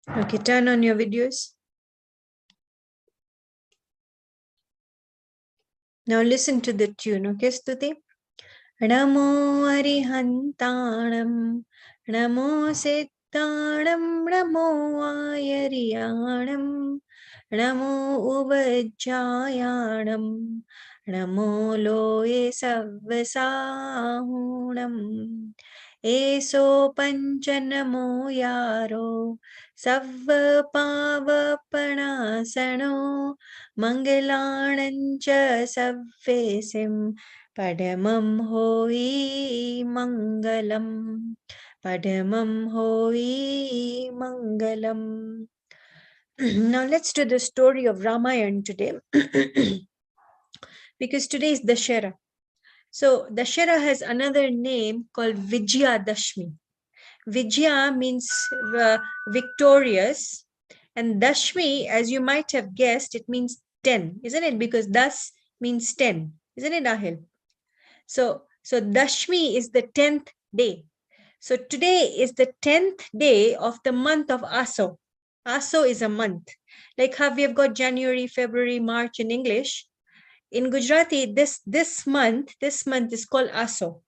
Okay, turn on your videos. Now listen to the tune, okay, Stuti? Namo Arihantanam, Namo Settanam, Namo Ayariyanam, Namo Uvajjayanam, Namo Loye Savvasahunam, Eso Panchanamo Yaro, Savva Pavapanasano, Mangalanancha Savvesim, Padamam hoi mangalam. Padamam hoi mangalam. Now let's do the story of Ramayan today. Because today is Dashera. So Dashera has another name called Vijaya Dashmi. Vijaya means victorious. And Dashmi, as you might have guessed, it means 10, isn't it? Because Das means 10, isn't it, Ahil? So Dashmi is the 10th day. So today is the 10th day of the month of Aso. Aso is a month. Like how we have got January, February, March in English. In Gujarati, this month is called Aso.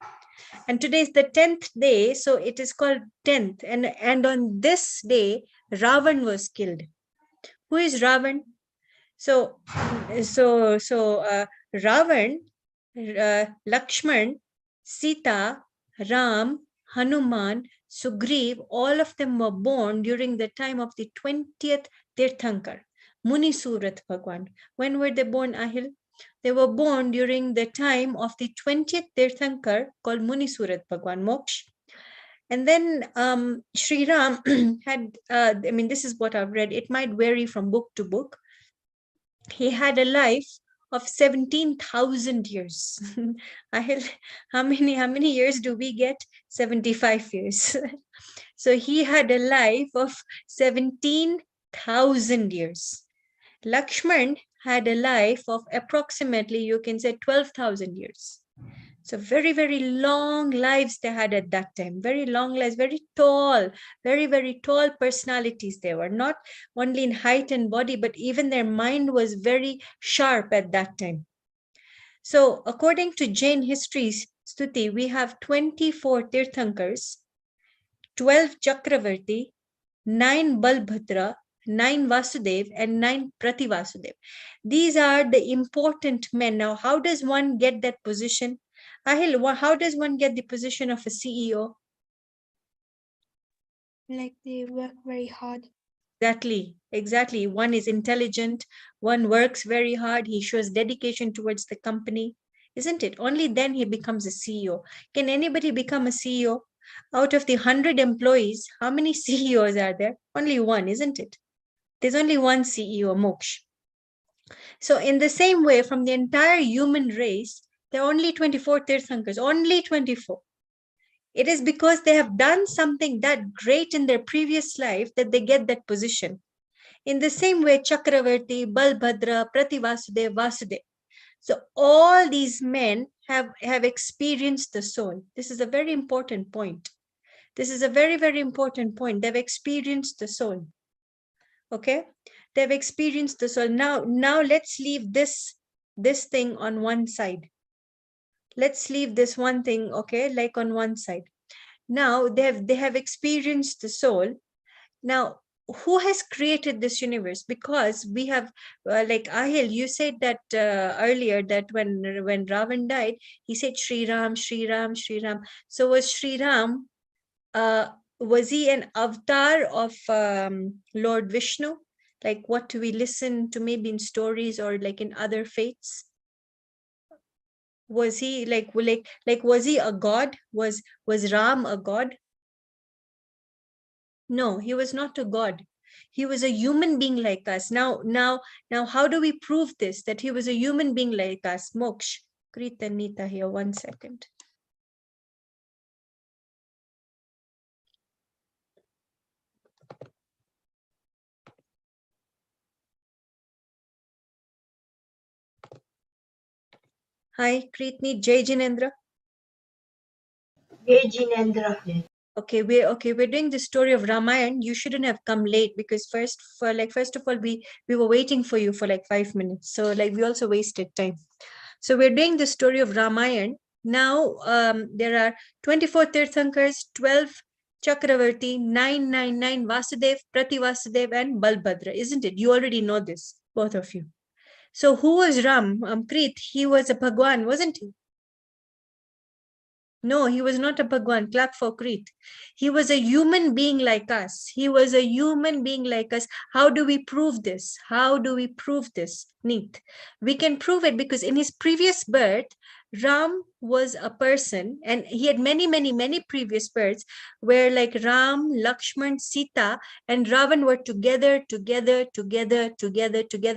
And today is the 10th day, so it is called 10th. And on this day, Ravan was killed. Who is Ravan? So Ravan, Lakshman, Sita, Ram, Hanuman, Sugriv, all of them were born during the time of the 20th Tirthankar, Muni Surat Bhagwan. When were they born, Ahil? They were born during the time of the 20th Tirthankar called Muni Surat Bhagwan, Moksh. And then Sri Ram had, this is what I've read. It might vary from book to book. He had a life of 17,000 years. How many years do we get? 75 years. So he had a life of 17,000 years. Lakshman had a life of approximately, you can say, 12,000 years. So very, very long lives they had at that time. Very long lives, very tall, very, very tall personalities they were. Not only in height and body, but even their mind was very sharp at that time. So according to Jain histories, Stuti, we have 24 Tirthankars, 12 Chakravarti, 9 Balbhadra, 9 Vasudev, and 9 Prativasudev. These are the important men. Now, how does one get that position? Ahil, how does one get the position of a CEO? Like they work very hard. Exactly. One is intelligent, one works very hard, he shows dedication towards the company, isn't it? Only then he becomes a CEO. Can anybody become a CEO? Out of the 100 employees, how many CEOs are there? Only one, isn't it? There's only one CEO, Moksh. So in the same way, from the entire human race, there are only 24 Tirthankars, only 24. It is because they have done something that great in their previous life that they get that position. In the same way, Chakravarti, Balbhadra, Prativasudev, Vasudev. So all these men have experienced the soul. This is a very important point. This is a very, very important point. They've experienced the soul. Okay? They've experienced the soul. Now let's leave this thing on one side. Let's leave this one thing, okay, like on one side. Now they have experienced the soul. Now, who has created this universe? Because we have, like Ahil, you said that earlier that when Ravan died, he said Shri Ram, Shri Ram, Shri Ram. So was Shri Ram, was he an avatar of Lord Vishnu? Like what we listen to maybe in stories or like in other faiths? Was he like was he a god? Was Ram a god? No, he was not a god. He was a human being like us. Now, how do we prove this, that he was a human being like us? Moksh, Krita Nita here, 1 second. Hi, Kritni, Jai Jinendra. Jai Jinendra. We're doing the story of Ramayan. You shouldn't have come late because first of all, we were waiting for you for like 5 minutes. So like we also wasted time. So we're doing the story of Ramayan. Now there are 24 Tirthankars, 12 Chakravarti, 999 Vasudev, Prati Vasudev, and Balbhadra, isn't it? You already know this, both of you. So who was Ram? Preet, he was a Bhagwan, wasn't he? No, he was not a Bhagwan. Clap for Preet. He was a human being like us. He was a human being like us. How do we prove this? How do we prove this? Neat. We can prove it because in his previous birth, Ram was a person and he had many, many, many previous births where like Ram, Lakshman, Sita, and Ravan were together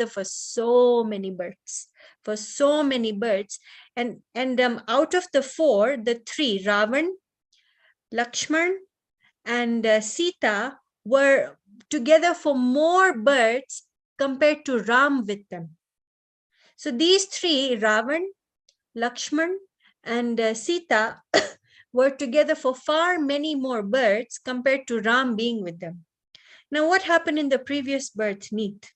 for so many births. For so many births. And out of the four, the three, Ravan, Lakshman, and Sita were together for more births compared to Ram with them. So these three, Ravan, Lakshman, and Sita were together for far many more births compared to Ram being with them. Now, what happened in the previous birth, Neat?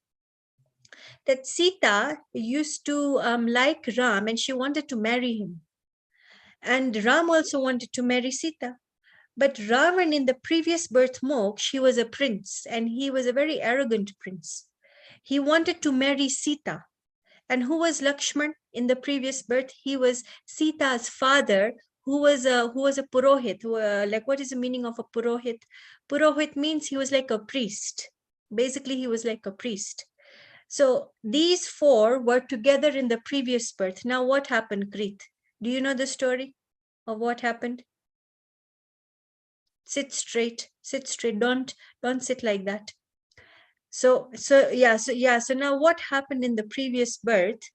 That Sita used to like Ram and she wanted to marry him. And Ram also wanted to marry Sita. But Ravan in the previous birth moksha, he was a prince and he was a very arrogant prince. He wanted to marry Sita. And who was Lakshman in the previous birth? He was Sita's father, who was a purohit. Like, what is the meaning of a purohit? Purohit means he was like a priest. Basically, he was like a priest. So these four were together in the previous birth. Now, what happened, Preet? Do you know the story of what happened? Sit straight. Don't sit like that. So now what happened in the previous birth?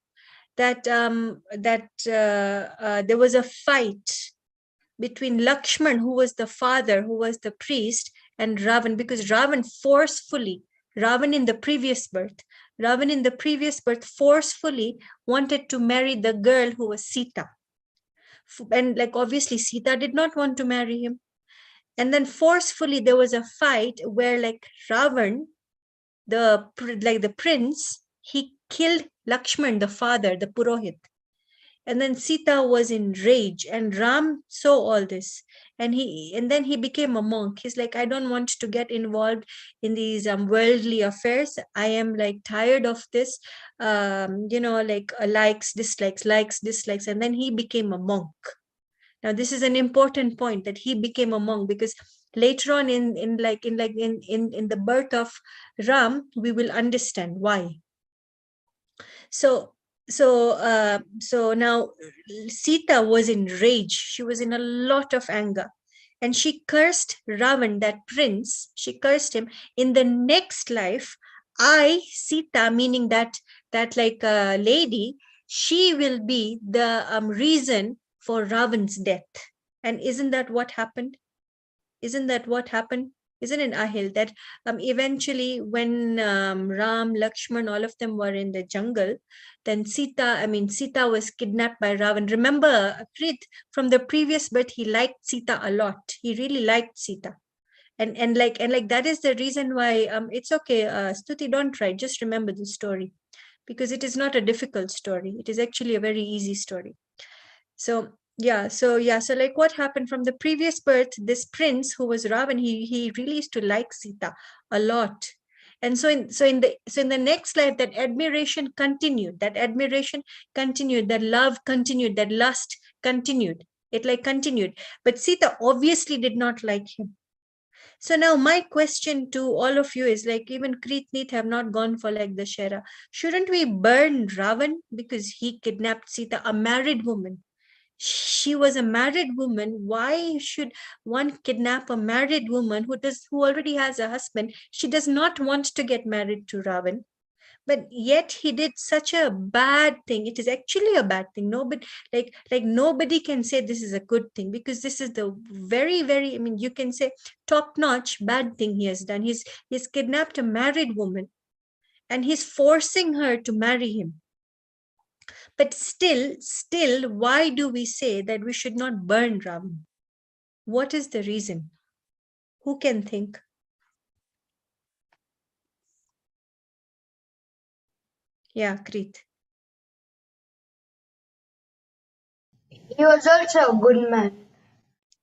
That there was a fight between Lakshman, who was the father, who was the priest, and Ravan, because Ravan in the previous birth forcefully wanted to marry the girl who was Sita. And like obviously Sita did not want to marry him. And then forcefully there was a fight where like Ravan, the prince, he killed Lakshman, the father, the Purohit. And then Sita was in rage and Ram saw all this. And then he became a monk. He's like, I don't want to get involved in these worldly affairs. I am like tired of this, likes, dislikes. And then he became a monk. Now, this is an important point that he became a monk because later on in the birth of Ram, we will understand why. So now Sita was in rage. She was in a lot of anger. And she cursed Ravan, that prince. She cursed him. In the next life, Sita, meaning that like a lady, she will be the reason for Ravan's death. And isn't that what happened? Isn't it, Ahil, that eventually when Ram, Lakshman, all of them were in the jungle, then Sita was kidnapped by Ravan. Remember, Preet, from the previous birth, he liked Sita a lot. He really liked Sita. And that is the reason why it's okay, Stuti, don't try. Just remember the story because it is not a difficult story. It is actually a very easy story. So like what happened from the previous birth, this prince who was Ravan, he really used to like Sita a lot. And so in the next life, that admiration continued, that love continued, that lust continued. It continued. But Sita obviously did not like him. So now my question to all of you is like, even Kritneet have not gone for like the Shera. Shouldn't we burn Ravan because he kidnapped Sita, a married woman? She was a married woman. Why should one kidnap a married woman who already has a husband? She does not want to get married to Ravan. But yet he did such a bad thing. It is actually a bad thing. Nobody nobody can say this is a good thing because this is the very, very, you can say top-notch bad thing he has done. He's kidnapped a married woman and he's forcing her to marry him. But still, why do we say that we should not burn Ravan? What is the reason? Who can think? Yeah, Kreet. He was also a good man.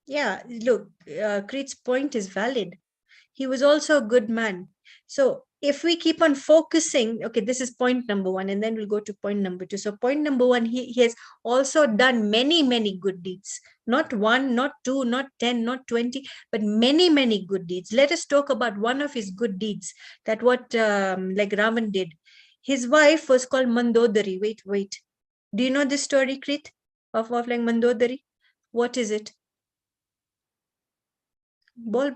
Yeah, look, Kreet's point is valid. He was also a good man. So if we keep on focusing, okay, this is point number one, and then we'll go to point number two. So point number one, he has also done many, many good deeds. Not one, not two, not 10, not 20, but many, many good deeds. Let us talk about one of his good deeds, that what like Ravan did. His wife was called Mandodari. Wait. Do you know this story, Kreet, of like Mandodari? What is it? Bol.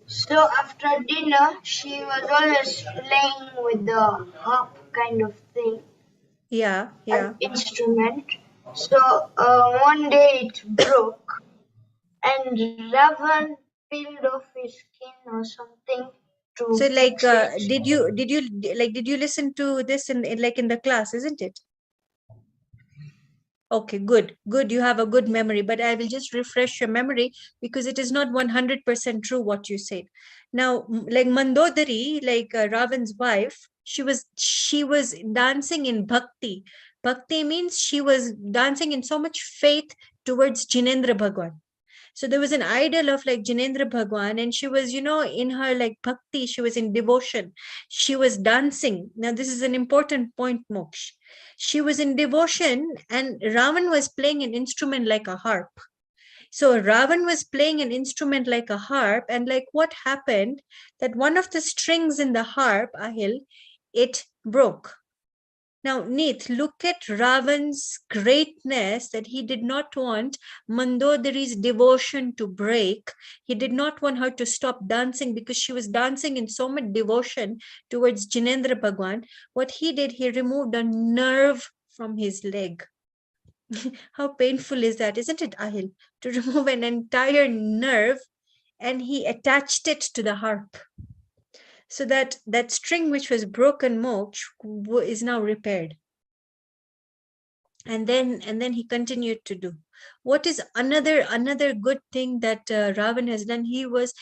So after dinner, she was always playing with the harp kind of thing, Yeah. an instrument. So one day it broke, and Ravan peeled off his skin or something to So like, fix it. did you listen to this in the class, isn't it? Okay, good. You have a good memory, but I will just refresh your memory because it is not 100% true what you said. Now, like Mandodari, like Ravan's wife, she was dancing in bhakti. Bhakti means she was dancing in so much faith towards Jinendra Bhagwan. So there was an idol of like Jinendra Bhagwan, and she was, in her like bhakti, she was in devotion. She was dancing. Now, this is an important point, Moksh. She was in devotion, and Ravan was playing an instrument like a harp. So Ravan was playing an instrument like a harp, and like what happened, that one of the strings in the harp, Ahil, it broke. Now, Neith, look at Ravan's greatness, that he did not want Mandodari's devotion to break. He did not want her to stop dancing because she was dancing in so much devotion towards Jinendra Bhagwan. What he did, he removed a nerve from his leg. How painful is that, isn't it, Ahil? To remove an entire nerve, and he attached it to the harp. So that string which was broken, Moksh, is now repaired. And then he continued to do. What is another good thing that Ravan has done? He was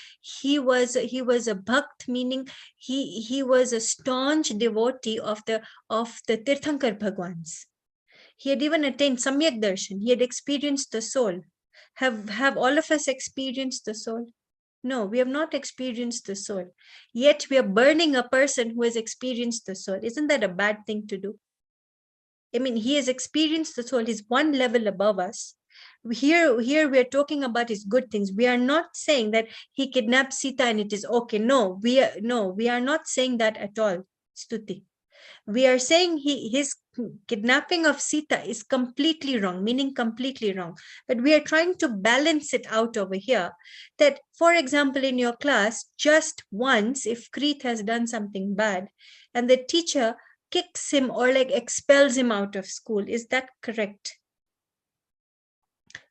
a bhakt, meaning he was a staunch devotee of the Tirthankar Bhagwans. He had even attained Samyak Darshan. He had experienced the soul. Have all of us experienced the soul? No, we have not experienced the soul. Yet we are burning a person who has experienced the soul. Isn't that a bad thing to do? I mean, he has experienced the soul. He's one level above us. Here we are talking about his good things. We are not saying that he kidnapped Sita and it is okay. No, we are not saying that at all, Stuti. We are saying his kidnapping of Sita is completely wrong, meaning completely wrong. But we are trying to balance it out over here. That, for example, in your class, just once, if Kreet has done something bad, and the teacher kicks him or like expels him out of school, is that correct?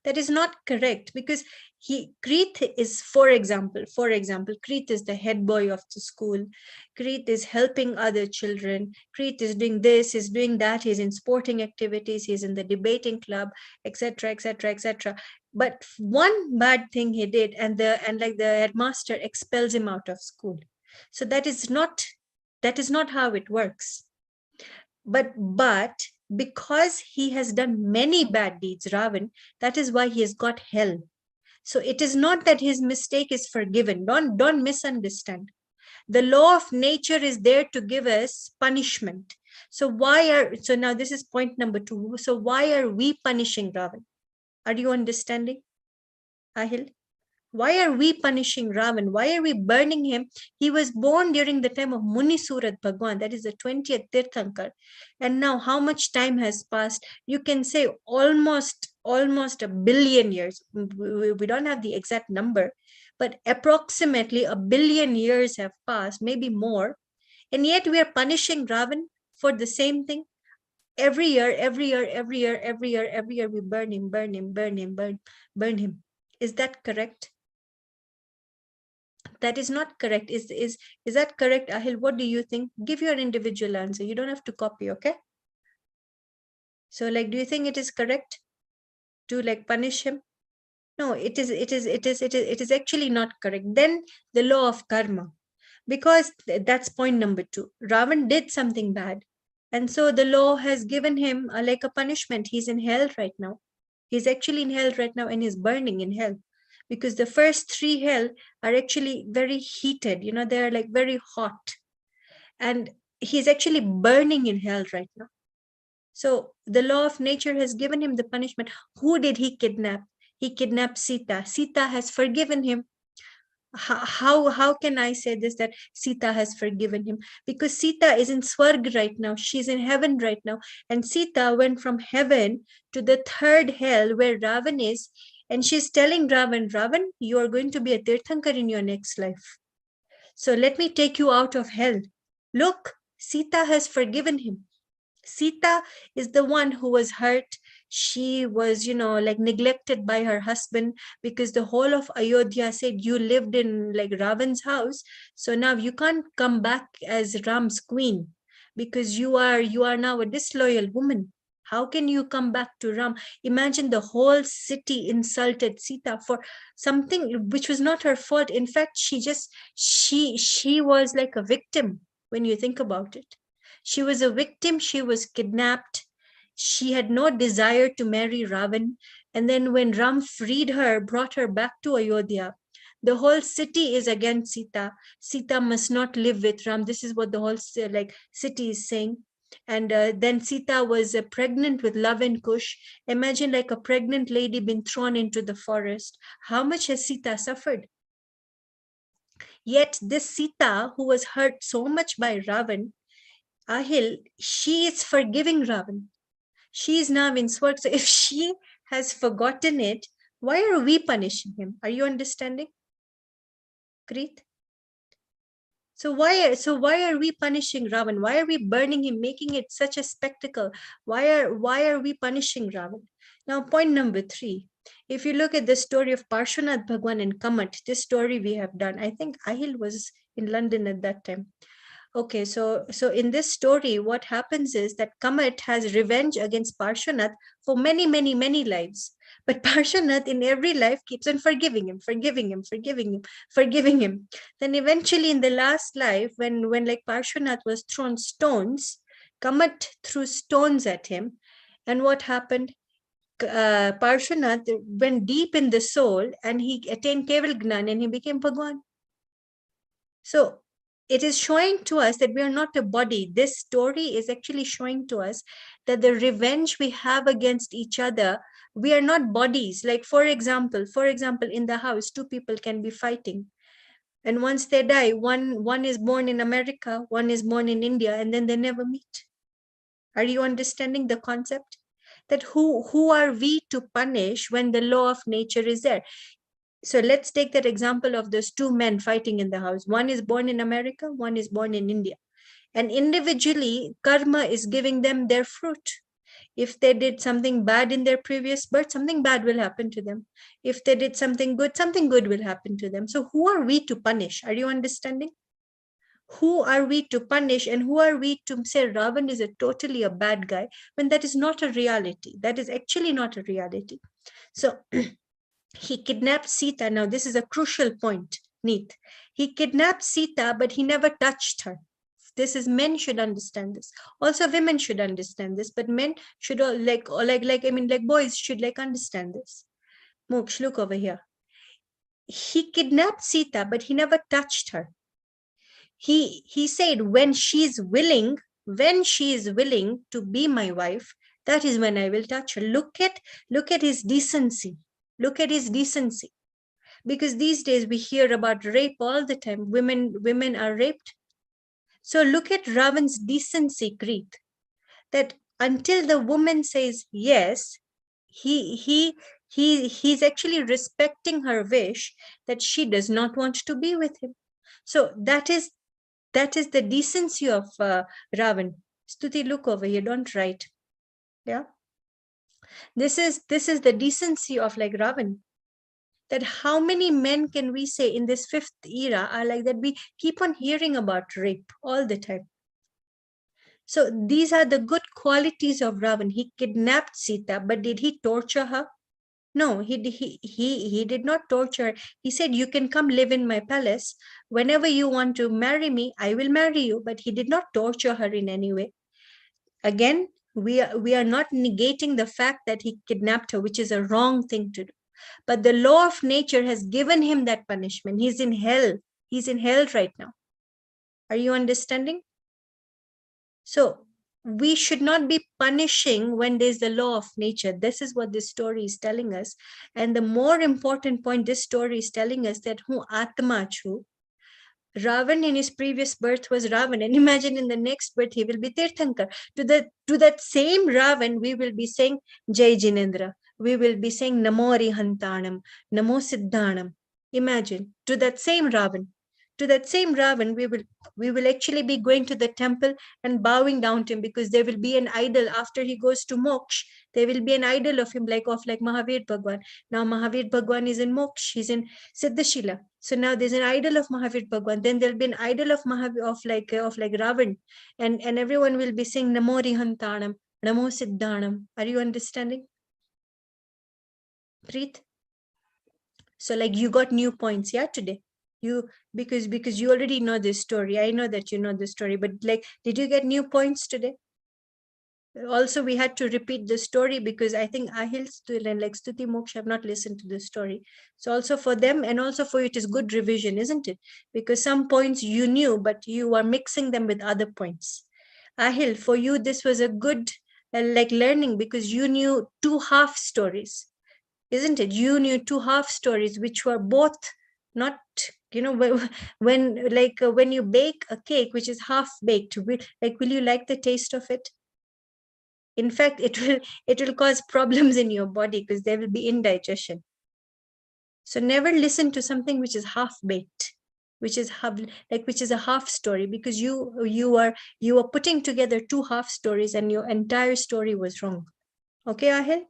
That is not correct, because Kreet is, for example, Kreet is the head boy of the school. Kreet is helping other children. Kreet is doing this, is doing that. He's in sporting activities. He's in the debating club, etc., etc., etc. But one bad thing he did, and the headmaster expels him out of school. So that is not how it works. But because he has done many bad deeds, Ravan, that is why he has got hell. So it is not that his mistake is forgiven. Don't misunderstand. The law of nature is there to give us punishment. So now this is point number 2. So why are we punishing Ravan? Are you understanding, Ahil? Why are we punishing Ravan? Why are we burning him? He was born during the time of Munisurat Bhagwan, that is the 20th Tirthankar. And now how much time has passed? You can say almost a billion years. We don't have the exact number, but approximately a billion years have passed, maybe more. And yet we are punishing Ravan for the same thing. Every year, we burn him. Is that correct? That is not correct. Is that correct, Ahil? What do you think? Give your individual answer. You don't have to copy, okay? So, like, do you think it is correct to like punish him? No, it is actually not correct. Then the law of karma, because that's point number 2. Ravan did something bad, and so the law has given him like a punishment. He's in hell right now. He's actually in hell right now, and he's burning in hell, because the first 3 hell are actually very heated. They're like very hot, and he's actually burning in hell right now. So the law of nature has given him the punishment. Who did he kidnap? He kidnapped Sita. Sita has forgiven him. How can I say this, that Sita has forgiven him? Because Sita is in Swarg right now. She's in heaven right now. And Sita went from heaven to the 3rd hell where Ravan is. And she's telling Ravan, you are going to be a Tirthankar in your next life. So let me take you out of hell. Look, Sita has forgiven him. Sita is the one who was hurt. She was, like neglected by her husband, because the whole of Ayodhya said you lived in like Ravan's house. So now you can't come back as Ram's queen, because you are now a disloyal woman. How can you come back to Ram? Imagine the whole city insulted Sita for something which was not her fault. In fact, she was like a victim when you think about it. She was a victim, she was kidnapped. She had no desire to marry Ravan. And then when Ram freed her, brought her back to Ayodhya, the whole city is against Sita. Sita must not live with Ram. This is what the whole city is saying. And then Sita was pregnant with Love and Kush. Imagine like a pregnant lady being thrown into the forest. How much has Sita suffered? Yet this Sita, who was hurt so much by Ravan, Ahil, she is forgiving Ravan. She is now in Swarg. So if she has forgotten it, why are we punishing him? Are you understanding, Preet? So why are we punishing Ravan? Why are we burning him, making it such a spectacle? Why are we punishing Ravan? Now, point number 3. If you look at the story of Parshana, Bhagwan, and Kamat, this story we have done. I think Ahil was in London at that time. Okay, so in this story, what happens is that Kamat has revenge against Parshanath for many, many, many lives. But Parshanath in every life keeps on forgiving him, forgiving him, forgiving him, forgiving him. Then eventually in the last life, when like Parshanath was thrown stones, Kamat threw stones at him. And what happened? Parshanath went deep in the soul and he attained Keval Gnan and he became Bhagwan. So it is showing to us that we are not a body. This story is actually showing to us that the revenge we have against each other, we are not bodies. Like for example, in the house, 2 people can be fighting. And once they die, one is born in America, one is born in India, and then they never meet. Are you understanding the concept? That who are we to punish when the law of nature is there? So let's take that example of those 2 men fighting in the house. One is born in America, one is born in India. And individually, karma is giving them their fruit. If they did something bad in their previous birth, something bad will happen to them. If they did something good will happen to them. So who are we to punish? Are you understanding? Who are we to punish, and who are we to say Ravan is totally a bad guy, when that is not a reality? That is actually not a reality. So he kidnapped Sita. Now, this is a crucial point, Neet. He kidnapped Sita, but he never touched her. Men should understand this. Also, women should understand this, but men should all like boys should understand this. Moksh, look over here. He kidnapped Sita, but he never touched her. He said, when she is willing to be my wife, that is when I will touch her. Look at his decency. Look at his decency. Because these days we hear about rape all the time. Women are raped. So look at Ravan's decency, Preet. That until the woman says yes, he's actually respecting her wish that she does not want to be with him. So that is the decency of Ravan. Stuti, look over here. Don't write. Yeah. This is the decency of Ravan. That how many men can we say in this 5th era are like that? We keep on hearing about rape all the time. So these are the good qualities of Ravan. He kidnapped Sita, but did he torture her? No, he did not torture. He said, you can come live in my palace. Whenever you want to marry me, I will marry you. But he did not torture her in any way. Again, we are not negating the fact that he kidnapped her, which is a wrong thing to do. But the law of nature has given him that punishment. He's in hell. He's in hell right now. Are you understanding? So we should not be punishing when there's the law of nature. This is what this story is telling us. And the more important point this story is telling us that who Atma chu, Ravan in his previous birth was Ravan, and imagine in the next birth he will be Tirthankar. To that same Ravan, we will be saying Jai Jinendra. We will be saying Namo Arihantanam, Namo Siddhanam. Imagine, to that same Ravan. To that same Ravan, we will actually be going to the temple and bowing down to him, because there will be an idol after he goes to moksha. There will be an idol of him, like Mahavir Bhagwan. Now Mahavir Bhagwan is in moksha, he's in Siddhashila. So now there's an idol of Mahavir Bhagwan. Then there'll be an idol of Mahavir of like Ravan, and everyone will be saying Namo Rihantanam, Namo Siddhanam. Are you understanding, Preet? So like you got new points, yeah, today. You because you already know this story. I know that you know this story, but like, did you get new points today? Also, we had to repeat the story because I think Ahil and like Stuti Moksha have not listened to the story. So also for them and also for you, it is good revision, isn't it? Because some points you knew, but you are mixing them with other points. Ahil, for you, this was a good like learning, because you knew two half stories, isn't it? You knew two half stories, which were both not, you know, when you bake a cake which is half baked, like, will you like the taste of it? In fact, it will cause problems in your body because there will be indigestion. So never listen to something which is half baked, which is a half story, because you are putting together two half stories and your entire story was wrong. Okay, Ahil?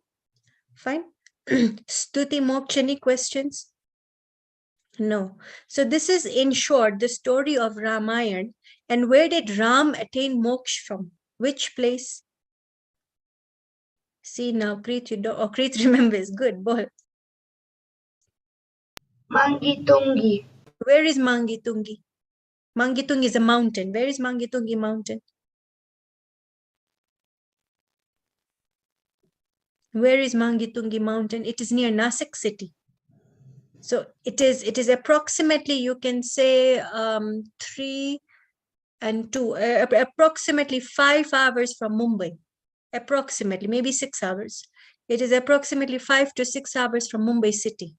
Fine. Stuti Moksha, any questions? No. So this is in short the story of Ramayan. And where did Ram attain moksha from? Which place? See now, Preet, you don't. Oh, Preet remembers. Good, boy. Mangitungi. Where is Mangitungi? Mangitungi is a mountain. Where is Mangitungi mountain? Where is Mangitungi mountain? It is near Nasik city. So it is approximately, you can say 3 and 2, approximately 5 hours from Mumbai. Approximately, maybe 6 hours. It is approximately 5 to 6 hours from Mumbai city.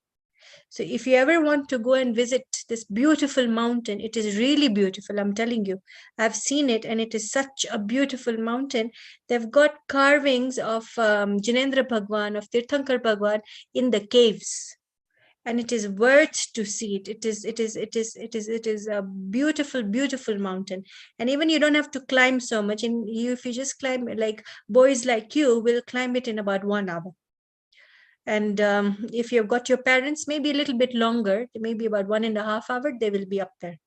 So if you ever want to go and visit this beautiful mountain, it is really beautiful. I'm telling you, I've seen it and it is such a beautiful mountain. They've got carvings of Jinendra Bhagwan, of Tirthankar Bhagwan in the caves. And it is worth to see it. It is a beautiful, beautiful mountain. And even you don't have to climb so much. And if you just climb, like boys like you will climb it in about 1 hour. And if you've got your parents, maybe a little bit longer, maybe about 1.5 hours, they will be up there.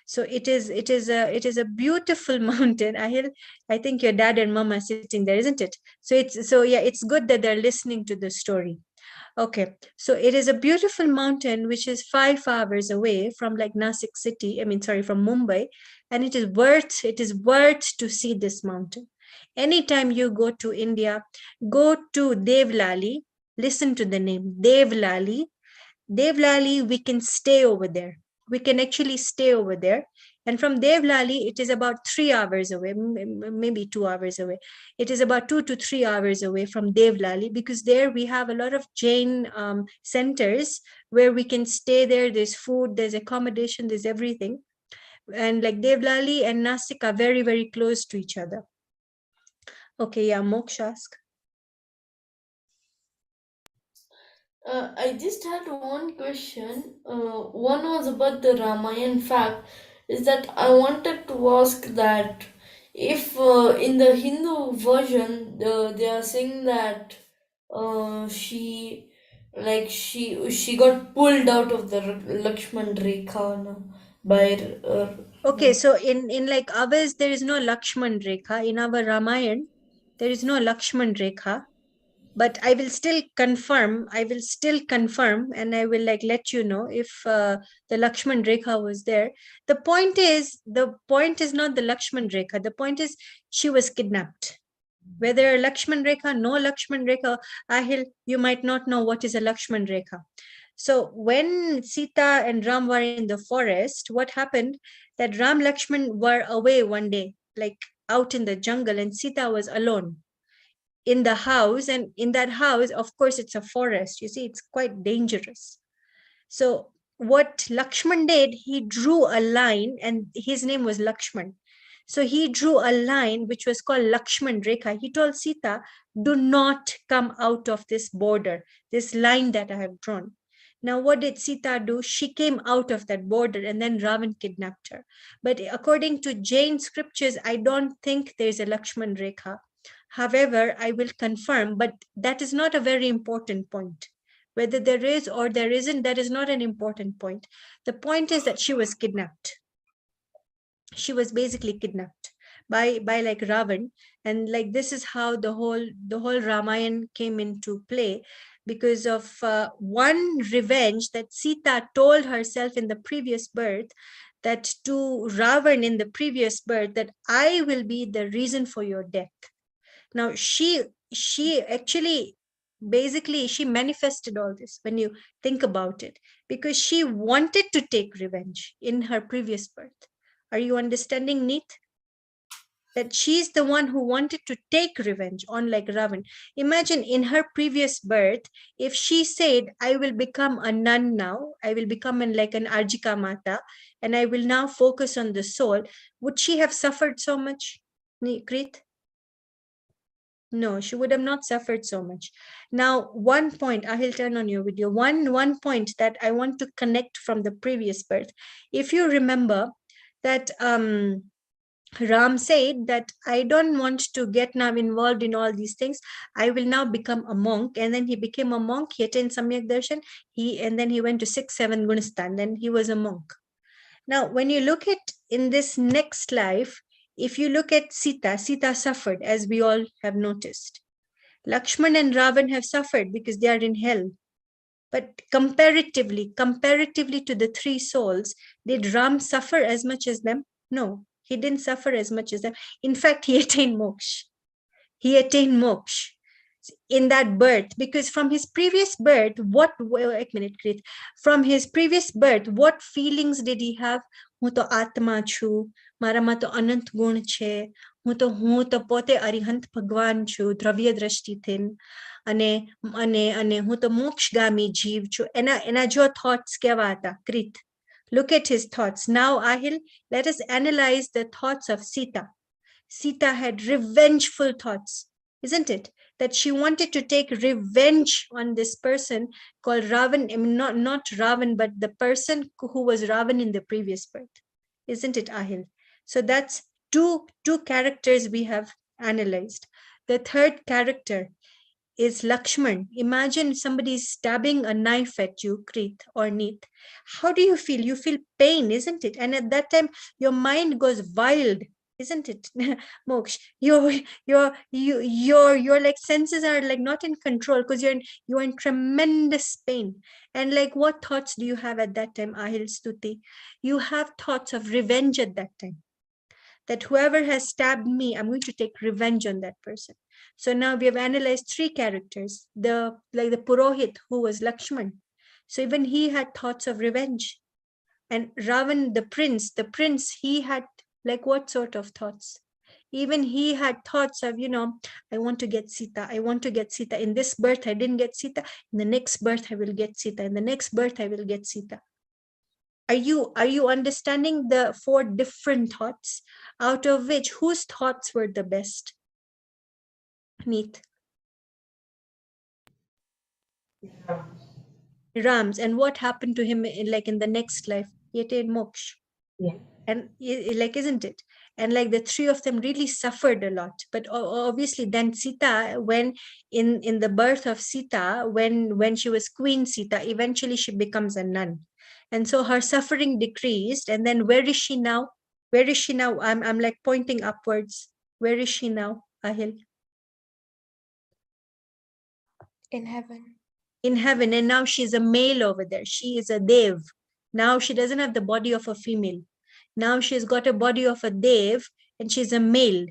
So it is a beautiful mountain. I think your dad and mom are sitting there, isn't it? So it's good that they're listening to the story. Okay, so it is a beautiful mountain which is 5 hours away from like Nasik city. I mean, sorry, from Mumbai, and it is worth to see this mountain. Anytime you go to India, go to Devlali. Listen to the name Devlali. Devlali, we can stay over there. We can actually stay over there. And from Devlali, it is about 3 hours away, maybe 2 hours away. It is about 2 to 3 hours away from Devlali, because there we have a lot of Jain centers where we can stay there. There's food, there's accommodation, there's everything. And like Devlali and Nasik are very, very close to each other. Okay, yeah, Moksha, ask. I just had one question. One was about the Ramayan fact. Is that I wanted to ask that if in the Hindu version they are saying that she got pulled out of the Lakshman Rekha no, by Okay, so in like ours, there is no Lakshman Rekha. In our Ramayan, there is no Lakshman Rekha. But I will still confirm, and I will like let you know if the Lakshman Rekha was there. The point is not the Lakshman Rekha. The point is she was kidnapped. Whether Lakshman Rekha, no Lakshman Rekha, Ahil, you might not know what is a Lakshman Rekha. So when Sita and Ram were in the forest, what happened? That Ram Lakshman were away one day, like out in the jungle, and Sita was alone in the house. And in that house, of course, it's a forest. You see, it's quite dangerous. So what Lakshman did, he drew a line, and his name was Lakshman. So he drew a line which was called Lakshman Rekha. He told Sita, do not come out of this border, this line that I have drawn. Now, what did Sita do? She came out of that border, and then Ravan kidnapped her. But according to Jain scriptures, I don't think there's a Lakshman Rekha. However, I will confirm, but that is not a very important point. Whether there is or there isn't, that is not an important point. The point is that she was kidnapped. She was basically kidnapped by like Ravan, and like this is how the whole Ramayan came into play, because of one revenge that Sita told herself in the previous birth, that to Ravan in the previous birth, that I will be the reason for your death. Now she actually basically she manifested all this when you think about it, because she wanted to take revenge in her previous birth. Are you understanding, Neet? That she's the one who wanted to take revenge on like Ravan. Imagine in her previous birth, if she said, I will become a nun now, I will become like an Arjika Mata, and I will now focus on the soul, would she have suffered so much, Krit? No, she would have not suffered so much. Now, one point, I will turn on your video. One point that I want to connect from the previous birth. If you remember that Ram said that I don't want to get now involved in all these things. I will now become a monk. And then he became a monk. He attained Samyak Darshan. And then he went to 6-7 Gunistan. Then he was a monk. Now, when you look at in this next life, if you look at Sita, Sita suffered, as we all have noticed. Lakshman and Ravan have suffered because they are in hell. But comparatively to the three souls, did Ram suffer as much as them? No, he didn't suffer as much as them. In fact, he attained moksha. He attained moksha in that birth, because from his previous birth, what feelings did he have? હું તો આત્મા છું, મારામાં તો અનંત ગુણ છે, હું તો પોતે અરિહંત ભગવાન છું દ્રવ્ય દ્રષ્ટિથી, અને અને અને હું તો મોક્ષગામી જીવ છું. એના જો thoughts કેવા હતા, Krit? Look at his thoughts. Now, Ahil, let us analyze the thoughts of Sita. Sita had revengeful thoughts, isn't it? That she wanted to take revenge on this person called Ravan, not Ravan, but the person who was Ravan in the previous birth. Isn't it, Ahil? So that's two characters we have analyzed. The third character is Lakshman. Imagine somebody stabbing a knife at you, Krit or Neet. How do you feel? You feel pain, isn't it? And at that time, your mind goes wild, isn't it? Moksh, your like senses are like not in control, because you're in tremendous pain. And like what thoughts do you have at that time, Ahil Stuti? You have thoughts of revenge at that time, that whoever has stabbed me, I'm going to take revenge on that person. So now we have analyzed three characters. The Purohit, who was Lakshman, so even he had thoughts of revenge. And Ravan, the prince, he had like what sort of thoughts? Even he had thoughts of, I want to get Sita. In this birth, I didn't get Sita. In the next birth, I will get Sita. In the next birth, I will get Sita. Are you understanding the four different thoughts, out of which whose thoughts were the best? Neat. Ram's. And what happened to him in the next life? He attained moksha. Yeah. And like, isn't it? And like the three of them really suffered a lot. But obviously then Sita, when in the birth of Sita, when she was Queen Sita, eventually she becomes a nun. And so her suffering decreased. And then where is she now? I'm like pointing upwards. Where is she now, Ahil? In heaven, and now she's a male over there. She is a dev. Now she doesn't have the body of a female. Now she's got a body of a dev, and she's a male.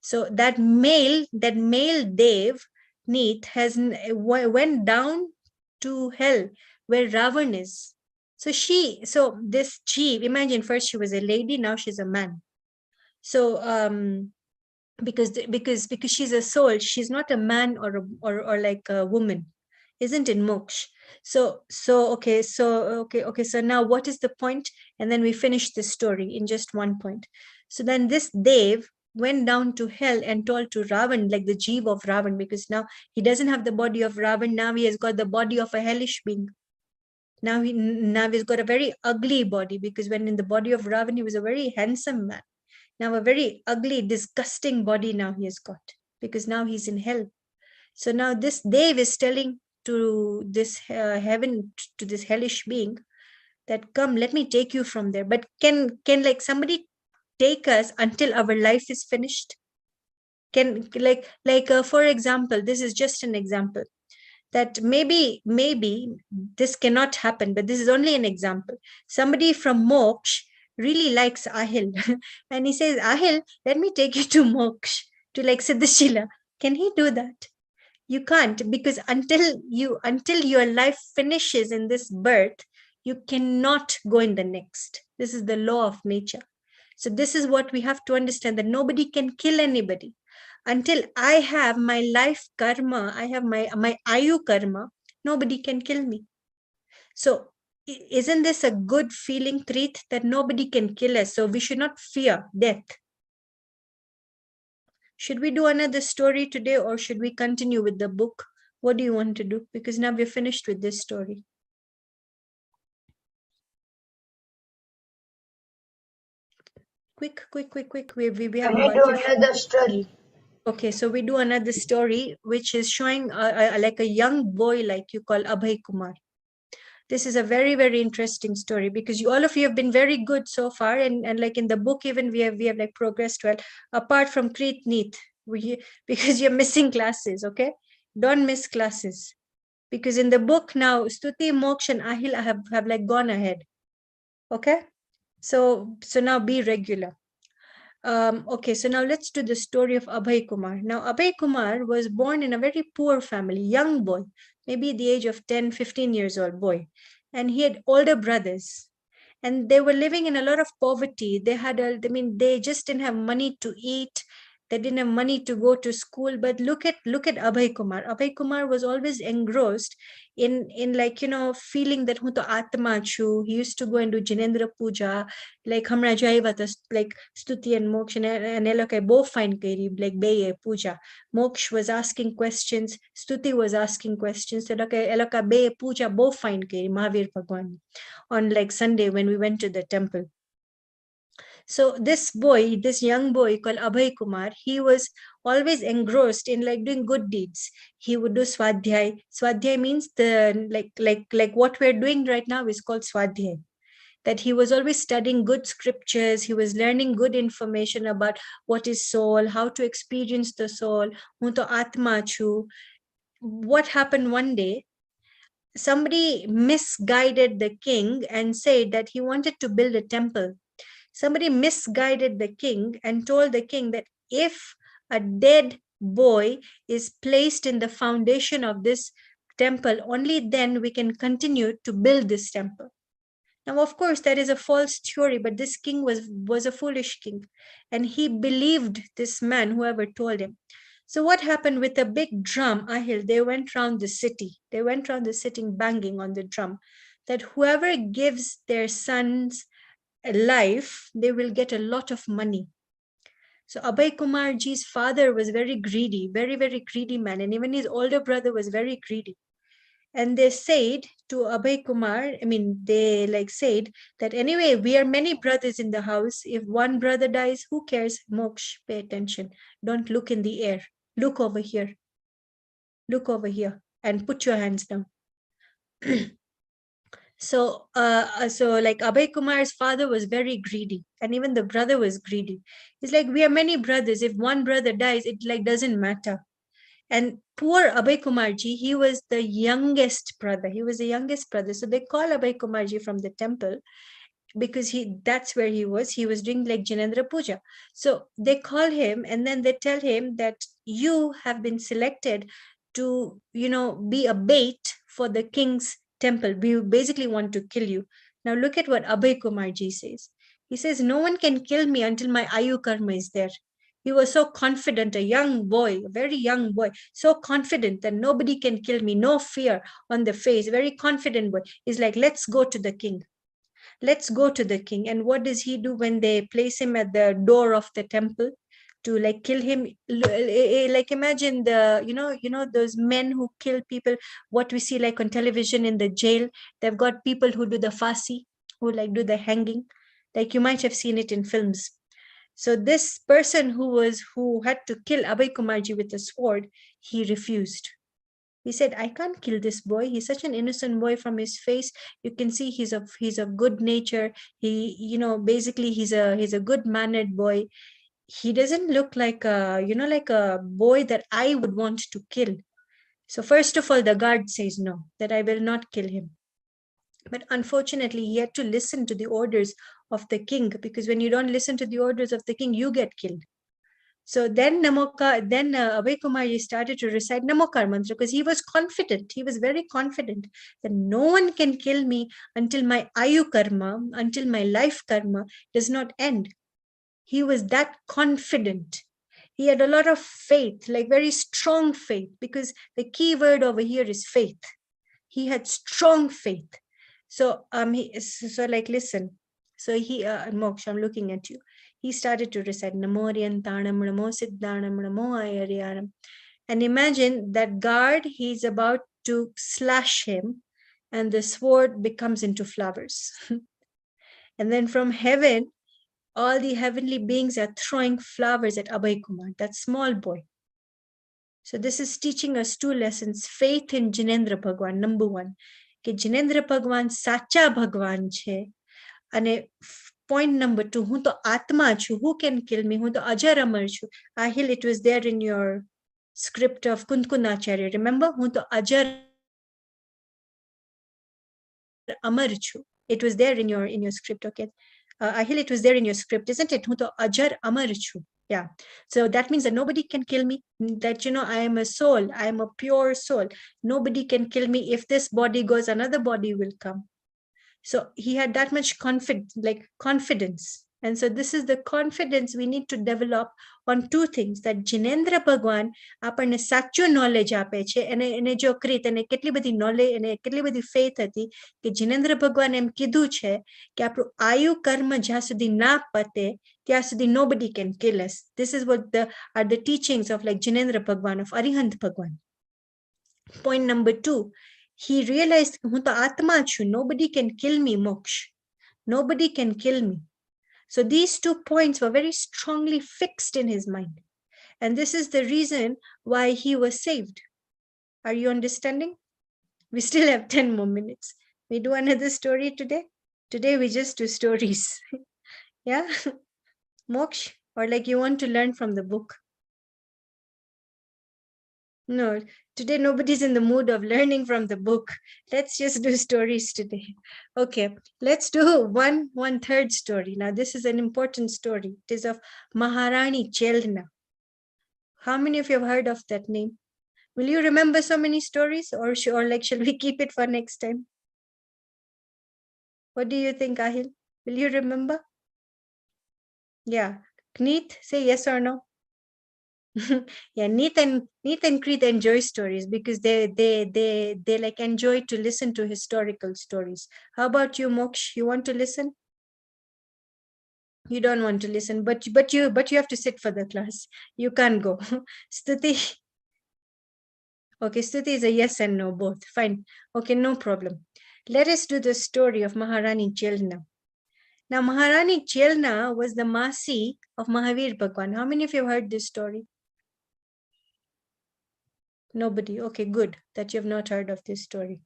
So that male dev, Neith, went down to hell where Ravan is. So this Jeev, imagine, first she was a lady, now she's a man. So because she's a soul, she's not a man or like a woman, isn't it, moksha? So now what is the point? And then we finish this story in just one point. So then this Dev went down to hell and told to Ravan, like the Jeev of Ravan, because now he doesn't have the body of Ravan, now he has got the body of a hellish being. Now he's got a very ugly body, because when in the body of Ravan he was a very handsome man. Now a very ugly, disgusting body now he has got, because now he's in hell. So now this Dev is telling to this heaven, to this hellish being, that come, let me take you from there. But can like somebody take us until our life is finished? Can for example, this is just an example, that maybe this cannot happen, but this is only an example. Somebody from moksha really likes Ahil and he says, Ahil, let me take you to moksha, to like Siddhashila. Can he do that? You can't, because until your life finishes in this birth, you cannot go in the next. This is the law of nature. So this is what we have to understand, that nobody can kill anybody. Until I have my life karma, I have my ayu karma, nobody can kill me. So isn't this a good feeling, Preet, that nobody can kill us? So we should not fear death. Should we do another story today, or should we continue with the book? What do you want to do? Because now we're finished with this story. Quick. We have We do another story. Okay, so we do another story, which is showing like a young boy, like you call Abhay Kumar. This is a very, very interesting story, because all of you have been very good so far, and like in the book even we have like progressed well, apart from Preet Neeth, because you're missing classes. Okay, don't miss classes, because in the book now Stuti, Moksha and Ahil have like gone ahead. Okay, so now be regular. Okay, so now let's do the story of Abhay Kumar. Now, Abhay Kumar was born in a very poor family, young boy, maybe the age of 10, 15 years old boy. And he had older brothers. And they were living in a lot of poverty. They just didn't have money to eat. They didn't have money to go to school. But look at Abhay Kumar. Abhay Kumar was always engrossed in like, feeling that hu to atma chu. He used to go and do Jinendra Puja, like hamra jaiva, like Stuti and Moksha and Elokai both fine kari, like Beye Puja. Moksha was asking questions, Stuti was asking questions. Eloka Beye Puja both fine kari, Mahavir Bhagwan, on like Sunday when we went to the temple. So this young boy called Abhay Kumar, he was always engrossed in like doing good deeds. He would do swadhyay. Swadhyay means the like what we're doing right now is called swadhyay. That he was always studying good scriptures. He was learning good information about what is soul, how to experience the soul. Hunto atma chu. What happened one day? Somebody misguided the king and said that he wanted to build a temple. Somebody misguided the king and told the king that if a dead boy is placed in the foundation of this temple, only then we can continue to build this temple. Now, of course, that is a false theory, but this king was a foolish king, and he believed this man, whoever told him. So what happened with a big drum, Ahil? They went around the city. They went around the city banging on the drum, that whoever gives their sons a life, they will get a lot of money. So Abhay Kumarji's father was very greedy, very, very greedy man. And even his older brother was very greedy. And they said to Abhay Kumar, they like said that anyway, we are many brothers in the house. If one brother dies, who cares? Moksha, pay attention. Don't look in the air. Look over here. Look over here and put your hands down. So like Abhay Kumar's father was very greedy, and even the brother was greedy. It's like, we are many brothers. If one brother dies, it like doesn't matter. And poor Abhay Kumarji, he was the youngest brother. He was the youngest brother. So they call Abhay Kumarji from the temple because that's where he was doing like Janendra Puja. So they call him and then they tell him that you have been selected to, be a bait for the king's temple. We basically want to kill you. Now look at what Abhay Kumarji says. He says, no one can kill me until my Ayu Karma is there. He was so confident, a young boy, a very young boy, so confident that nobody can kill me, no fear on the face, very confident boy. He's like, let's go to the king. Let's go to the king. And what does he do when they place him at the door of the temple to like kill him? Like imagine those men who kill people, what we see like on television in the jail. They've got people who do the fasi, who like do the hanging. Like you might have seen it in films. So this person who had to kill Abhay Kumarji with a sword, he refused. He said, I can't kill this boy. He's such an innocent boy from his face. You can see he's of good nature. He, basically he's a good mannered boy. He doesn't look like like a boy that I would want to kill. So first of all, the guard says no, that I will not kill him. But unfortunately, he had to listen to the orders of the king, because when you don't listen to the orders of the king, you get killed. So then Abhay Kumar started to recite Namokar mantra because he was confident. He was very confident that no one can kill me until my Ayu karma, until my life karma does not end. He was that confident. He had a lot of faith, like very strong faith, because the key word over here is faith. He had strong faith. So listen. So he Moksha, I'm looking at you. He started to recite Namo Riyantanam, Namo Siddhanam, Namo Ayaryanam. And imagine that guard, he's about to slash him, and the sword becomes into flowers. And then from heaven, all the heavenly beings are throwing flowers at Abhay Kumar, that small boy. So this is teaching us two lessons. Faith in Jinendra Bhagwan, number one. કે જિનેન્દ્ર ભગવાન સાચા ભગવાન છે. અને point number two, હું તો આત્મા છું. Who can kill me? હું તો અજર અમર છું. Ahil, it was there in your script of Kunkunacharya. Remember? હું તો અજર અમર છું. It was there in your script, okay? Ahil, it was there in your script, isn't it? હું તો અજર અમર છું. Yeah. So that means that nobody can kill me. That, I am a soul. I am a pure soul. Nobody can kill me. If this body goes, another body will come. So he had that much confidence. And so this is the confidence we need to develop on two things. That Jinendra Bhagwan આપણને સાચું knowledge આપે છે. એને જો ક્રીત એને કેટલી બધી knowledge અને કેટલી બધી faith હતી કે Jinendra Bhagwan એમ કીધું છે કે આપણું આયુ કર્મ જ્યાં સુધી ના પતે ત્યાં સુધી nobody can kill us. This is what are the teachings of like Jinendra Bhagwan, of Arihant Bhagwan. Point number two, he realized, હું તો આત્મા છું. Nobody can kill me, Moksh. Nobody can kill me. So these 2 points were very strongly fixed in his mind. And this is the reason why he was saved. Are you understanding? We still have 10 more minutes. We do another story today. Today we just do stories. Yeah? Moksh? Or like you want to learn from the book? No, today nobody's in the mood of learning from the book. Let's just do stories today. Okay, let's do one third story. Now, this is an important story. It is of Maharani Chelna. How many of you have heard of that name? Will you remember so many stories, or shall we keep it for next time? What do you think, Ahil? Will you remember? Yeah. Kneet, say yes or no. Yeah, Neet and Kreet enjoy stories because they like enjoy to listen to historical stories. How about you, Moksh? You want to listen? You don't want to listen, but you have to sit for the class. You can't go. Stuti. Okay, Stuti is a yes and no both. Fine. Okay, no problem. Let us do the story of Maharani Chelna. Now, Maharani Chelna was the Masi of Mahavir Bhagwan. How many of you have heard this story? Nobody. Okay, good that you have not heard of this story.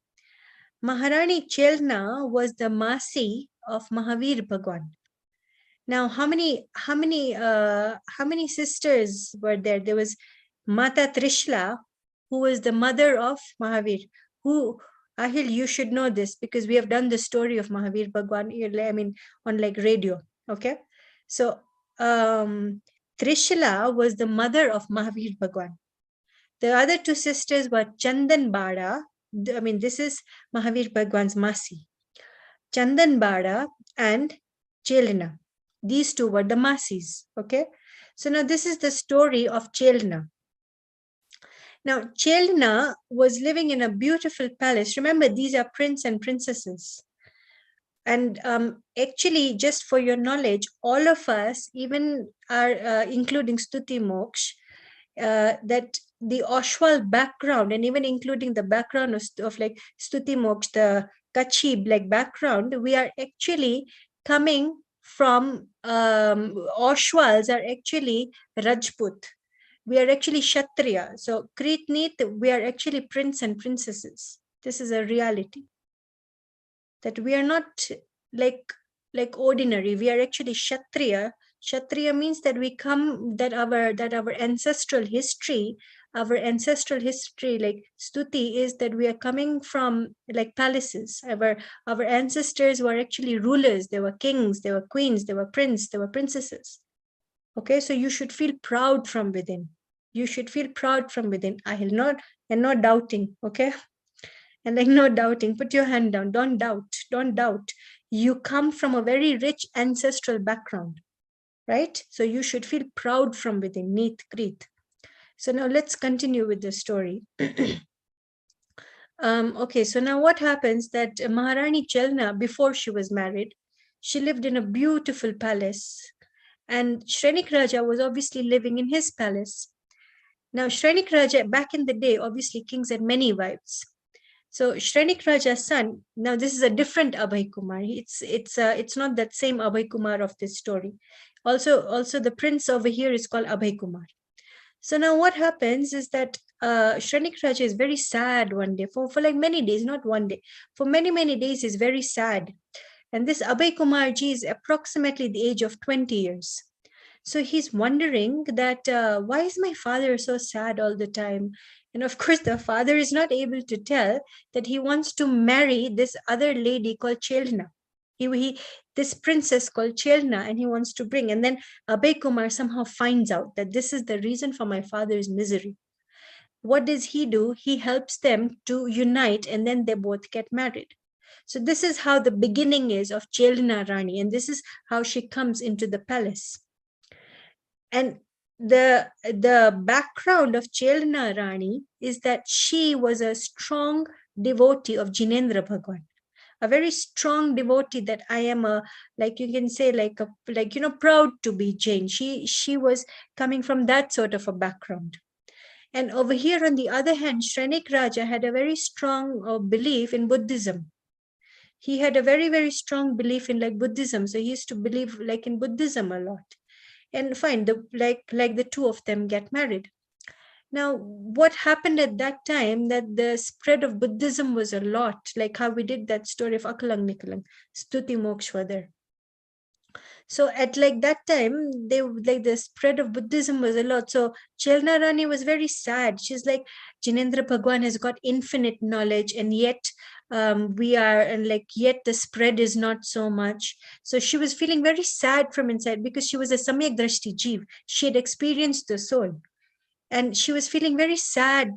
Maharani Chelna was the Masi of Mahavir Bhagwan. Now, how many sisters were there? There was Mata Trishla, who was the mother of Mahavir, who, Ahil, you should know this because we have done the story of Mahavir Bhagwan, I mean, on like radio, okay? So, Trishila was the mother of Mahavir Bhagwan. The other two sisters were Chandan Bada, I mean, this is Mahavir Bhagwan's Masi. Chandan Bada and Chelna. These two were the Masis, okay? So now this is the story of Chelna. Now, Chelna was living in a beautiful palace. Remember, these are prince and princesses. And actually, just for your knowledge, all of us, even are including Stuti Moksh, that the Oshwal background, and even including the background of like Stuti Moksh, the Kachib like background, we are actually coming from Oshwals are actually Rajput. We are actually Kshatriya. So Kritnit, we are actually prince and princesses. This is a reality. That we are not like ordinary. We are actually Kshatriya. Kshatriya means that we come, that our ancestral history, like Stuti is that we are coming from like palaces. Our ancestors were actually rulers. They were kings, they were queens, they were princes, they were princesses. Okay, so you should feel proud from within. You should feel proud from within. I will not, and not doubting, okay? And like no doubting, put your hand down. Don't doubt. Don't doubt. You come from a very rich ancestral background, right? So you should feel proud from within. Neet Krit. So now let's continue with the story. Okay, so now what happens that Maharani Chelna, before she was married, she lived in a beautiful palace. And Shrenik Raja was obviously living in his palace. Now, Shrenik Raja, back in the day, obviously kings had many wives. So Shrenik Raja's son, now this is a different Abhay Kumar. It's not that same Abhay Kumar of this story. Also the prince over here is called Abhay Kumar. So now what happens is that Shrenik Raja is very sad one day for like many days, not one day, for many days he's very sad. And this Abhay Kumar ji is approximately the age of 20 years. So he's wondering that why is my father so sad all the time? And of course, the father is not able to tell that he wants to marry this other lady called Chelna. This princess called Chelna, and he wants to bring. And then Abhay Kumar somehow finds out that this is the reason for my father's misery. What does he do? He helps them to unite, and then they both get married. So this is how the beginning is of Chelna Rani, and this is how she comes into the palace. And the background of Chelna Rani is that she was a strong devotee of Jinendra Bhagwan, a very strong devotee that I am like you can say proud to be Jain. She was coming from that sort of a background. And over here, on the other hand, Shrenik Raja had a very strong belief in Buddhism. He had a very strong belief in like Buddhism. So he used to believe like in Buddhism a lot. And fine, the two of them get married. Now, what happened at that time, that the spread of Buddhism was a lot, like how we did that story of Akalang Nikalang, Stuti Moksha there. So at like that time, they like the spread of Buddhism was a lot. So Chelna Rani was very sad. She's like, Jinendra Bhagwan has got infinite knowledge, and yet yet the spread is not so much. So she was feeling very sad from inside because she was a Samyak Drashti Jeev. She had experienced the soul. And she was feeling very sad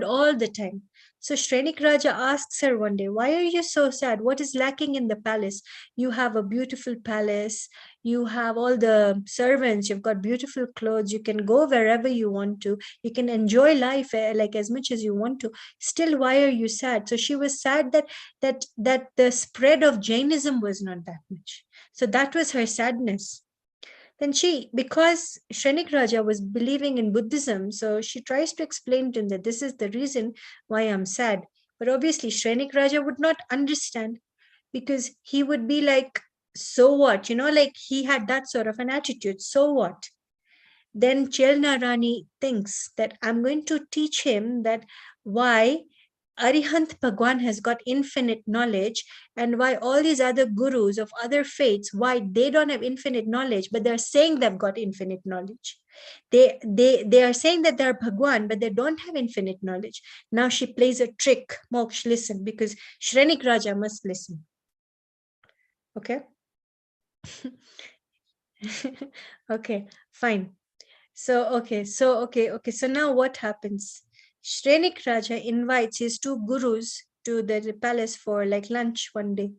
all the time. So Shrenik Raja asks her one day, why are you so sad? What is lacking in the palace? You have a beautiful palace. You have all the servants. You've got beautiful clothes. You can go wherever you want to. You can enjoy life like as much as you want to. Still, why are you sad? So she was sad that the spread of Jainism was not that much. So that was her sadness. Then because Shrenik Raja was believing in Buddhism, so she tries to explain to him that this is the reason why I'm sad. But obviously, Shrenik Raja would not understand because he would be like, so what? Like he had that sort of an attitude. So what? Then Chelna Rani thinks that I'm going to teach him that why Arihant Bhagwan has got infinite knowledge, and why all these other gurus of other faiths, why they don't have infinite knowledge, but they're saying they've got infinite knowledge. They are saying that they're Bhagwan, but they don't have infinite knowledge. Now she plays a trick. Moksh, listen, because Shrenik Raja must listen. Okay? Okay, fine. So now what happens? Shrenik Raja invites his two gurus to the palace for like lunch one day.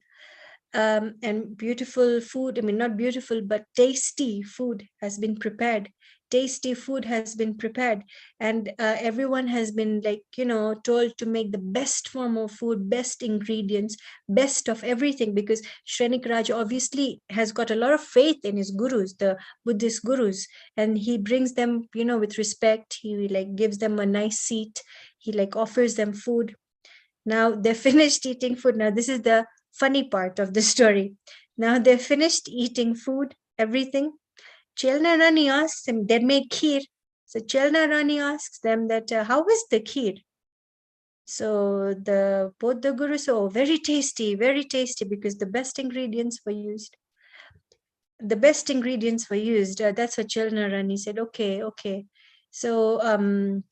And beautiful food, I mean, not beautiful, but tasty food has been prepared. Tasty food has been prepared, and everyone has been, like, told to make the best form of food, best ingredients, best of everything, because Shrenik Raj obviously has got a lot of faith in his gurus, the Buddhist gurus, and he brings them, with respect. He like gives them a nice seat. He like offers them food. Now they're finished eating food. Now this is the funny part of the story. Now they're finished eating food, everything. Chelna Rani asks them, they made kheer. So Chelna Rani asks them that, how was the kheer? So both the gurus say, oh, very tasty, because the best ingredients were used. The best ingredients were used. That's what Chelna Rani said. Okay. So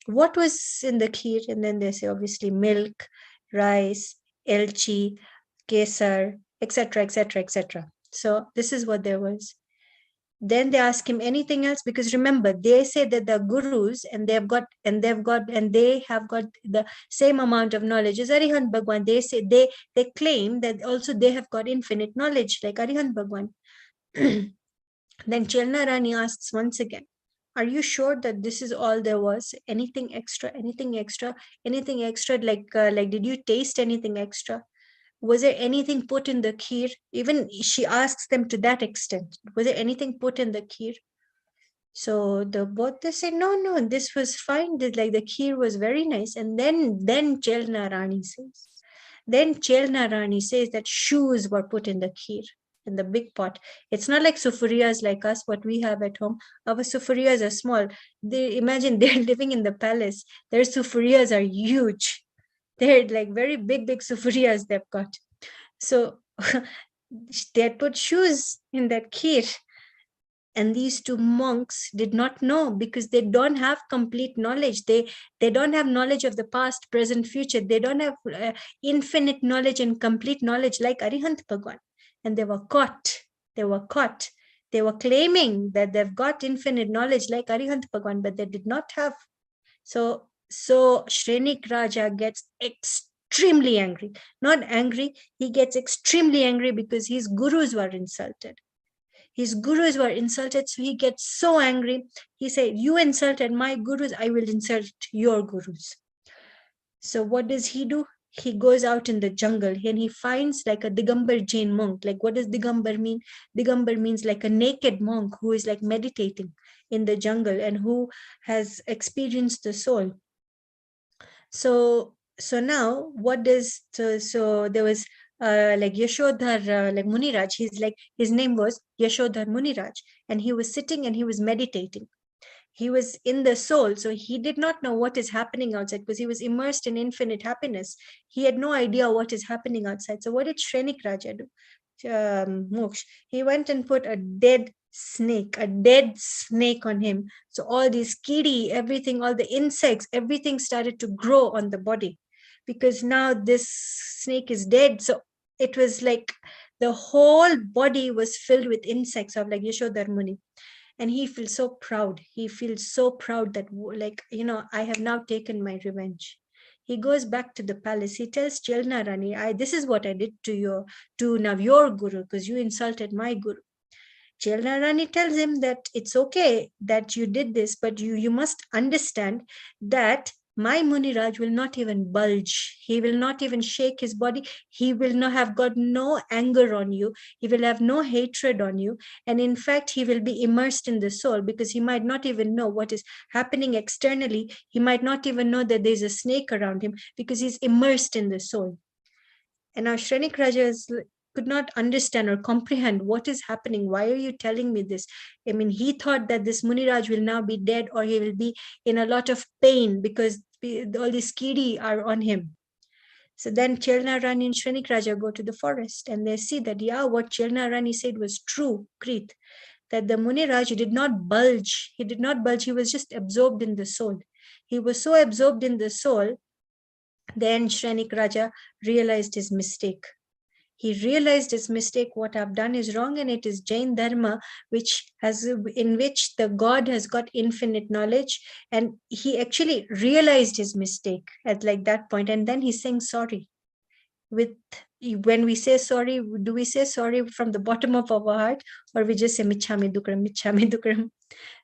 what was in the kheer? And then they say, obviously, milk, rice, elchi, kesar, etc., etc., etc. So this is what there was. Then they ask him anything else, because remember, they say that they're gurus and they have got the same amount of knowledge as Arihant Bhagwan. They say they claim that also they have got infinite knowledge like Arihant Bhagwan. Then Chelna Rani asks once again, are you sure that this is all there was? Anything extra? Like did you taste anything extra? Was there anything put in the kheer? Even she asks them to that extent. Was there anything put in the kheer? So both they say, no, this was fine. Like the kheer was very nice. And then Chelna Rani says, that shoes were put in the kheer, in the big pot. It's not like sufuriyas like us, what we have at home. Our sufuriyas are small. Imagine they're living in the palace. Their sufuriyas are huge. They're like very big sufuriyas they've got. So they had put shoes in that kheer. And these two monks did not know, because they don't have complete knowledge. They don't have knowledge of the past, present, future. They don't have infinite knowledge and complete knowledge like Arihant Bhagwan. And they were caught. They were claiming that they've got infinite knowledge like Arihant Bhagwan, but they did not have. So Shrenik Raja gets extremely angry. Not angry, he gets extremely angry because his gurus were insulted. His gurus were insulted, so he gets so angry. He said, you insulted my gurus, I will insult your gurus. So what does he do? He goes out in the jungle and he finds like a Digambar Jain monk. Like, what does Digambar mean? Digambar means like a naked monk who is like meditating in the jungle and who has experienced the soul. So now what does, so there was like Yashodhar, like Muniraj, his name was Yashodhar Muniraj, and he was sitting and he was meditating. He was in the soul, so he did not know what is happening outside because he was immersed in infinite happiness. He had no idea what is happening outside. So what did Shrenik Raja do? Moksh, he went and put a dead snake on him. So all these kiri, everything, all the insects, everything started to grow on the body, because now this snake is dead. So it was like the whole body was filled with insects of like Yashodhar Muni. And he feels so proud. He feels so proud that, like, I have now taken my revenge. He goes back to the palace. He tells Chelna Rani, this is what I did to your guru, because you insulted my guru. Chelna Rani tells him that it's okay that you did this, but you must understand that my Muniraj will not even budge. He will not even shake his body. He will not have got no anger on you. He will have no hatred on you. And in fact, he will be immersed in the soul, because he might not even know what is happening externally. He might not even know that there's a snake around him, because he's immersed in the soul. And now Shrenik Raja could not understand or comprehend what is happening. Why are you telling me this? I mean, he thought that this Muniraj will now be dead, or he will be in a lot of pain because all these kiri are on him. So then Chelna Rani and Shrenik Raja go to the forest and they see that, yeah, what Chelna Rani said was true, Krith, that the Muni Raj did not bulge. He did not bulge. He was just absorbed in the soul. He was so absorbed in the soul. Then Shrenik Raja realized his mistake. He realized his mistake. What I've done is wrong, and it is Jain Dharma, in which the God has got infinite knowledge, and he actually realized his mistake at like that point, and then he's saying sorry. When we say sorry, do we say sorry from the bottom of our heart, or we just say michhami dukram, michhami dukram?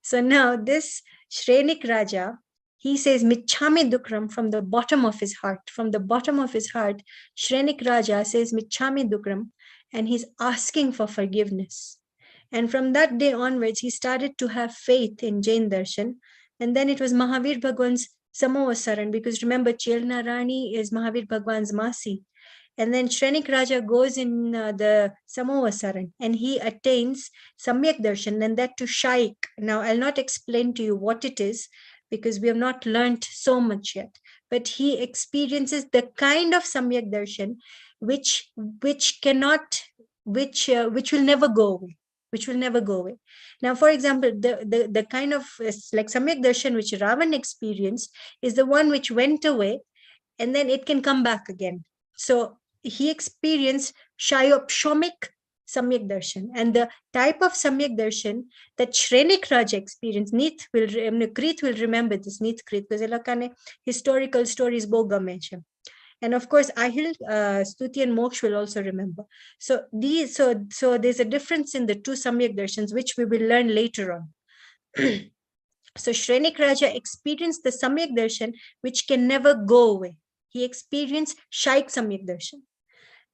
So now this Shrenik Raja, he says michhami dukram from the bottom of his heart. From the bottom of his heart, Shrenik Raja says michhami dukram, and he's asking for forgiveness. And from that day onwards, he started to have faith in Jain Darshan. And then it was Mahavir Bhagwan's Samovasaran, because remember, Chelna Rani is Mahavir Bhagwan's Masi. And then Shrenik Raja goes in the Samovasaran and he attains Samyak Darshan, and that to Shaik. Now, I'll not explain to you what it is because we have not learned so much yet. But he experiences the kind of Samyak Darshan which will never go away. Which will never go away. Now, for example, the kind of like Samyak Darshan which Ravan experienced is the one which went away and then it can come back again. So he experienced Shayopshomic Samyak Darshan. And the type of Samyak Darshan that Shrenik Raja experienced, Krith will remember this, Neeth Krith, because elakane historical stories boga mention. And of course, Ahil, Stuti and Moksh will also remember. So there's a difference in the two Samyak Darshans, which we will learn later on. So Shrenik Raja experienced the Samyak Darshan, which can never go away. He experienced Shaik Samyak Darshan.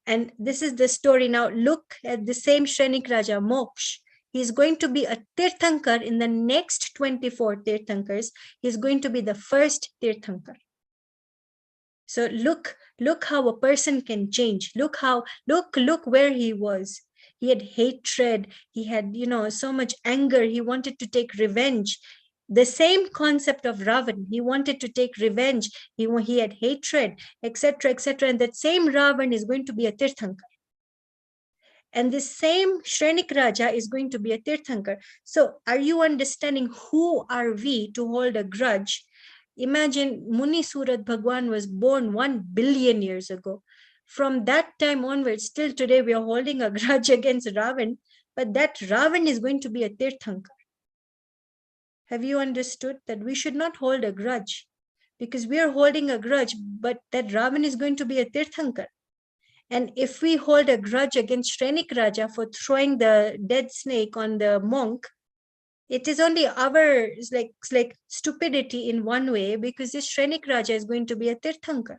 And this is the story. Now look at the same Shrenik Raja, Moksh. He's going to be a Tirthankar in the next 24 Tirthankars. He's going to be the first Tirthankar. So look how a person can change. Look where he was. He had hatred. He had, so much anger. He wanted to take revenge. The same concept of Ravan. He wanted to take revenge. He had hatred, etc., etc. And that same Ravan is going to be a Tirthankar. And this same Shrenik Raja is going to be a Tirthankar. So are you understanding who are we to hold a grudge? Imagine Muni Surat Bhagwan was born 1 billion years ago. From that time onwards, till today, we are holding a grudge against Ravan, but that Ravan is going to be a Tirthankar. Have you understood that we should not hold a grudge? Because we are holding a grudge, but that Ravan is going to be a Tirthankar. And if we hold a grudge against Shrenik Raja for throwing the dead snake on the monk, it is only our like stupidity in one way, because this Shrenik Raja is going to be a Tirthankar.